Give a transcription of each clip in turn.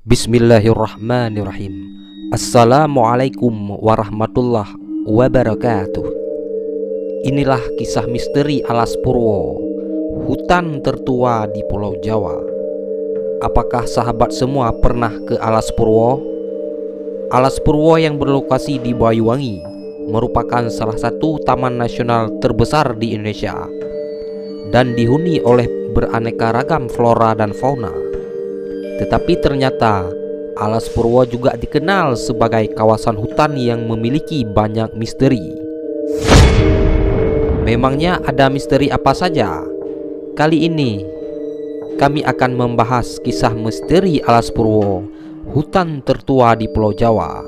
Bismillahirrahmanirrahim. Assalamualaikum warahmatullahi wabarakatuh. Inilah kisah misteri Alas Purwo, hutan tertua di Pulau Jawa. Apakah sahabat semua pernah ke Alas Purwo? Alas Purwo yang berlokasi di Banyuwangi merupakan salah satu taman nasional terbesar di Indonesia dan dihuni oleh beraneka ragam flora dan fauna. Tetapi ternyata Alas Purwo juga dikenal sebagai kawasan hutan yang memiliki banyak misteri. Memangnya ada misteri apa saja? Kali ini kami akan membahas kisah misteri Alas Purwo, hutan tertua di Pulau Jawa.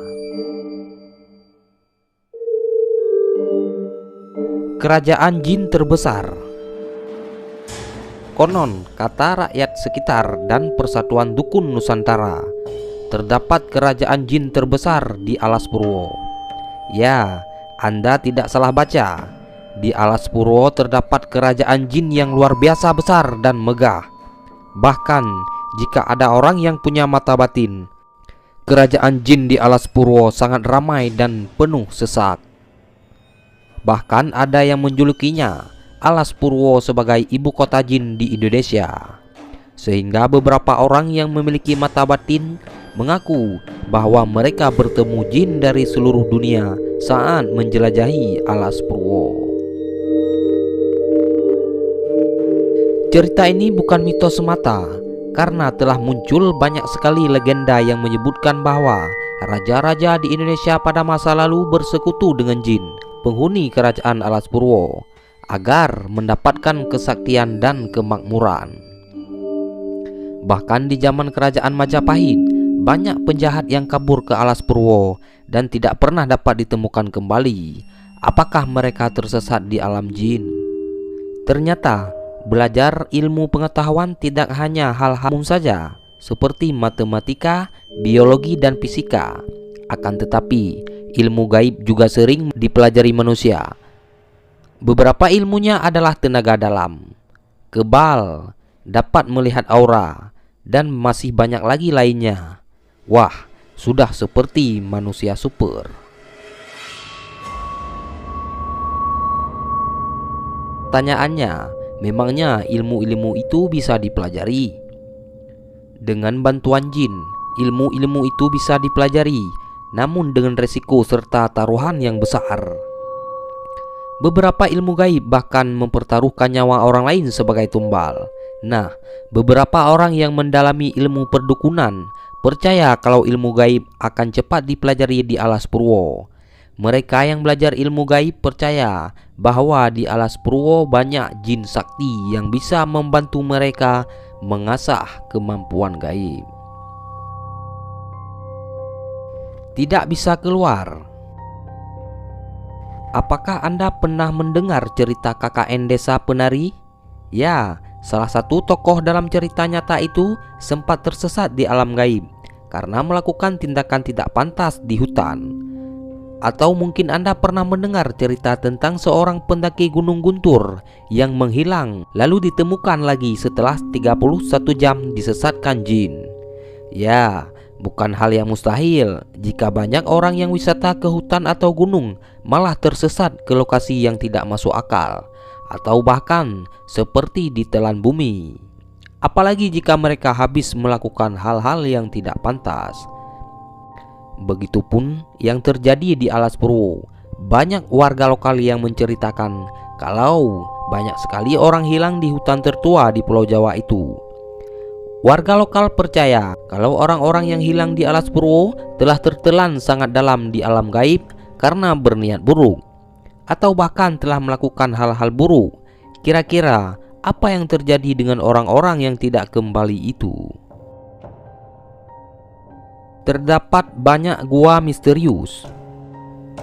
Kerajaan jin terbesar. Konon kata rakyat sekitar dan Persatuan Dukun Nusantara, terdapat kerajaan jin terbesar di Alas Purwo. Ya, Anda tidak salah baca. Di Alas Purwo terdapat kerajaan jin yang luar biasa besar dan megah. Bahkan jika ada orang yang punya mata batin, kerajaan jin di Alas Purwo sangat ramai dan penuh sesak. Bahkan ada yang menjulukinya Alas Purwo sebagai ibu kota jin di Indonesia. Sehingga beberapa orang yang memiliki mata batin mengaku bahwa mereka bertemu jin dari seluruh dunia saat menjelajahi Alas Purwo. Cerita ini bukan mitos semata, karena telah muncul banyak sekali legenda yang menyebutkan bahwa raja-raja di Indonesia pada masa lalu bersekutu dengan jin, penghuni kerajaan Alas Purwo, agar mendapatkan kesaktian dan kemakmuran. Bahkan di zaman kerajaan Majapahit, banyak penjahat yang kabur ke Alas Purwo dan tidak pernah dapat ditemukan kembali. Apakah mereka tersesat di alam jin? Ternyata belajar ilmu pengetahuan tidak hanya hal-hal umum saja, seperti matematika, biologi, dan fisika. Akan tetapi ilmu gaib juga sering dipelajari manusia. Beberapa ilmunya adalah tenaga dalam, kebal, dapat melihat aura, dan masih banyak lagi lainnya. Wah, sudah seperti manusia super. Tanyaannya, memangnya ilmu-ilmu itu bisa dipelajari? Dengan bantuan jin, ilmu-ilmu itu bisa dipelajari, namun dengan resiko serta taruhan yang besar. Beberapa ilmu gaib bahkan mempertaruhkan nyawa orang lain sebagai tumbal. Nah, beberapa orang yang mendalami ilmu perdukunan percaya kalau ilmu gaib akan cepat dipelajari di Alas Purwo. Mereka yang belajar ilmu gaib percaya bahwa di Alas Purwo banyak jin sakti yang bisa membantu mereka mengasah kemampuan gaib. Tidak bisa keluar. Apakah Anda pernah mendengar cerita KKN Desa Penari? Ya, salah satu tokoh dalam cerita nyata itu sempat tersesat di alam gaib karena melakukan tindakan tidak pantas di hutan. Atau mungkin Anda pernah mendengar cerita tentang seorang pendaki Gunung Guntur yang menghilang lalu ditemukan lagi setelah 31 jam disesatkan jin. Ya, bukan hal yang mustahil jika banyak orang yang wisata ke hutan atau gunung malah tersesat ke lokasi yang tidak masuk akal, atau bahkan seperti ditelan bumi. Apalagi jika mereka habis melakukan hal-hal yang tidak pantas. Begitupun yang terjadi di Alas Purwo. Banyak warga lokal yang menceritakan kalau banyak sekali orang hilang di hutan tertua di Pulau Jawa itu. Warga lokal percaya kalau orang-orang yang hilang di Alas Purwo telah tertelan sangat dalam di alam gaib karena berniat buruk, atau bahkan telah melakukan hal-hal buruk. Kira-kira apa yang terjadi dengan orang-orang yang tidak kembali itu? Terdapat banyak gua misterius.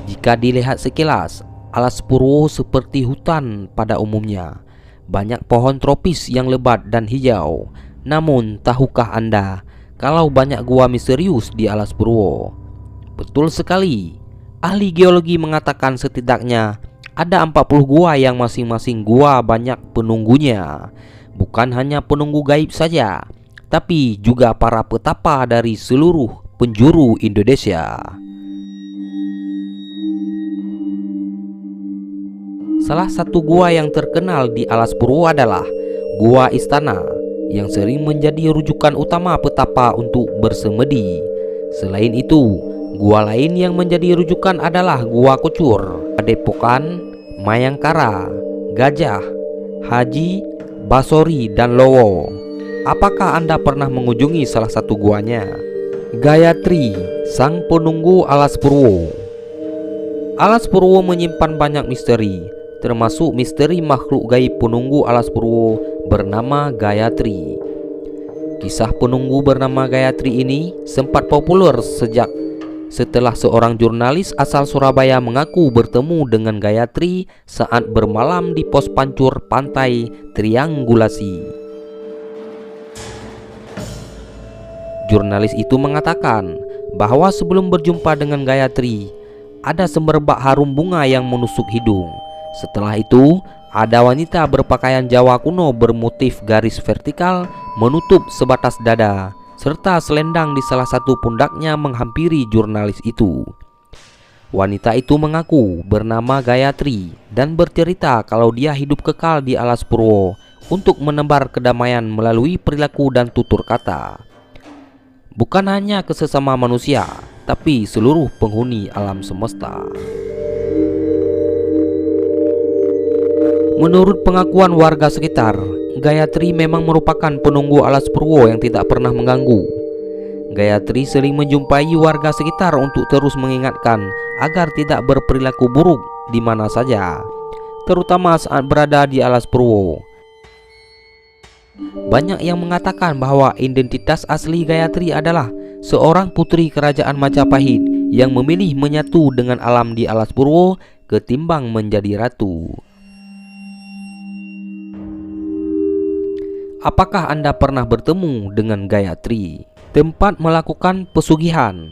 Jika dilihat sekilas, Alas Purwo seperti hutan pada umumnya. Banyak pohon tropis yang lebat dan hijau. Namun, tahukah Anda kalau banyak gua misterius di Alas Purwo? Betul sekali. Ahli geologi mengatakan setidaknya ada 40 gua yang masing-masing gua banyak penunggunya. Bukan hanya penunggu gaib saja, tapi juga para petapa dari seluruh penjuru Indonesia. Salah satu gua yang terkenal di Alas Purwo adalah Gua Istana, yang sering menjadi rujukan utama petapa untuk bersemedi. Selain itu, gua lain yang menjadi rujukan adalah Gua Kucur, Padepokan, Mayangkara, Gajah, Haji, Basori, dan Lowo. Apakah Anda pernah mengunjungi salah satu guanya? Gayatri, sang penunggu Alas Purwo. Alas Purwo menyimpan banyak misteri, termasuk misteri makhluk gaib penunggu Alas Purwo bernama Gayatri. Kisah penunggu bernama Gayatri ini sempat populer setelah seorang jurnalis asal Surabaya mengaku bertemu dengan Gayatri saat bermalam di pos pancur pantai Triangulasi. Jurnalis itu mengatakan bahwa sebelum berjumpa dengan Gayatri, ada semerbak harum bunga yang menusuk hidung. Setelah itu, ada wanita berpakaian Jawa kuno bermotif garis vertikal menutup sebatas dada, serta selendang di salah satu pundaknya menghampiri jurnalis itu. Wanita itu mengaku bernama Gayatri dan bercerita kalau dia hidup kekal di Alas Purwo untuk menebar kedamaian melalui perilaku dan tutur kata. Bukan hanya ke sesama manusia, tapi seluruh penghuni alam semesta. Menurut pengakuan warga sekitar, Gayatri memang merupakan penunggu Alas Purwo yang tidak pernah mengganggu. Gayatri sering menjumpai warga sekitar untuk terus mengingatkan agar tidak berperilaku buruk di mana saja, terutama saat berada di Alas Purwo. Banyak yang mengatakan bahwa identitas asli Gayatri adalah seorang putri kerajaan Majapahit yang memilih menyatu dengan alam di Alas Purwo ketimbang menjadi ratu. Apakah Anda pernah bertemu dengan Gayatri? Tempat melakukan pesugihan.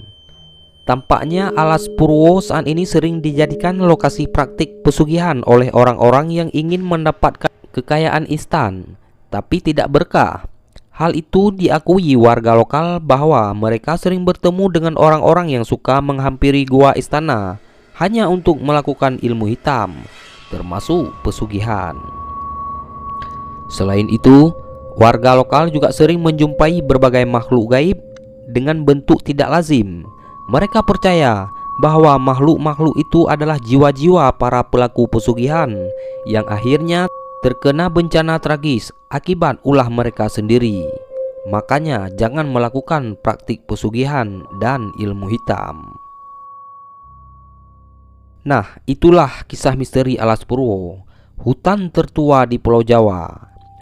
Tampaknya Alas Purwo saat ini sering dijadikan lokasi praktik pesugihan oleh orang-orang yang ingin mendapatkan kekayaan instan tapi tidak berkah. Hal itu diakui warga lokal bahwa mereka sering bertemu dengan orang-orang yang suka menghampiri gua istana hanya untuk melakukan ilmu hitam, termasuk pesugihan. Selain itu, warga lokal juga sering menjumpai berbagai makhluk gaib dengan bentuk tidak lazim. Mereka percaya bahwa makhluk-makhluk itu adalah jiwa-jiwa para pelaku pesugihan yang akhirnya terkena bencana tragis akibat ulah mereka sendiri. Makanya jangan melakukan praktik pesugihan dan ilmu hitam. Nah, itulah kisah misteri Alas Purwo, hutan tertua di Pulau Jawa.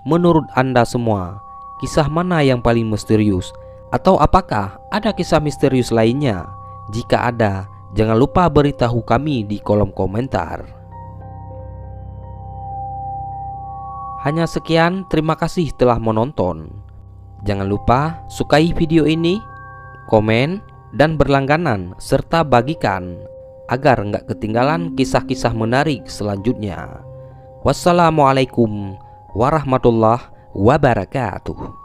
Menurut Anda semua, kisah mana yang paling misterius? Atau apakah ada kisah misterius lainnya? Jika ada, jangan lupa beritahu kami di kolom komentar. Hanya sekian, terima kasih telah menonton. Jangan lupa sukai video ini, komen, dan berlangganan, serta bagikan agar nggak ketinggalan kisah-kisah menarik selanjutnya. Wassalamualaikum warahmatullahi wabarakatuh.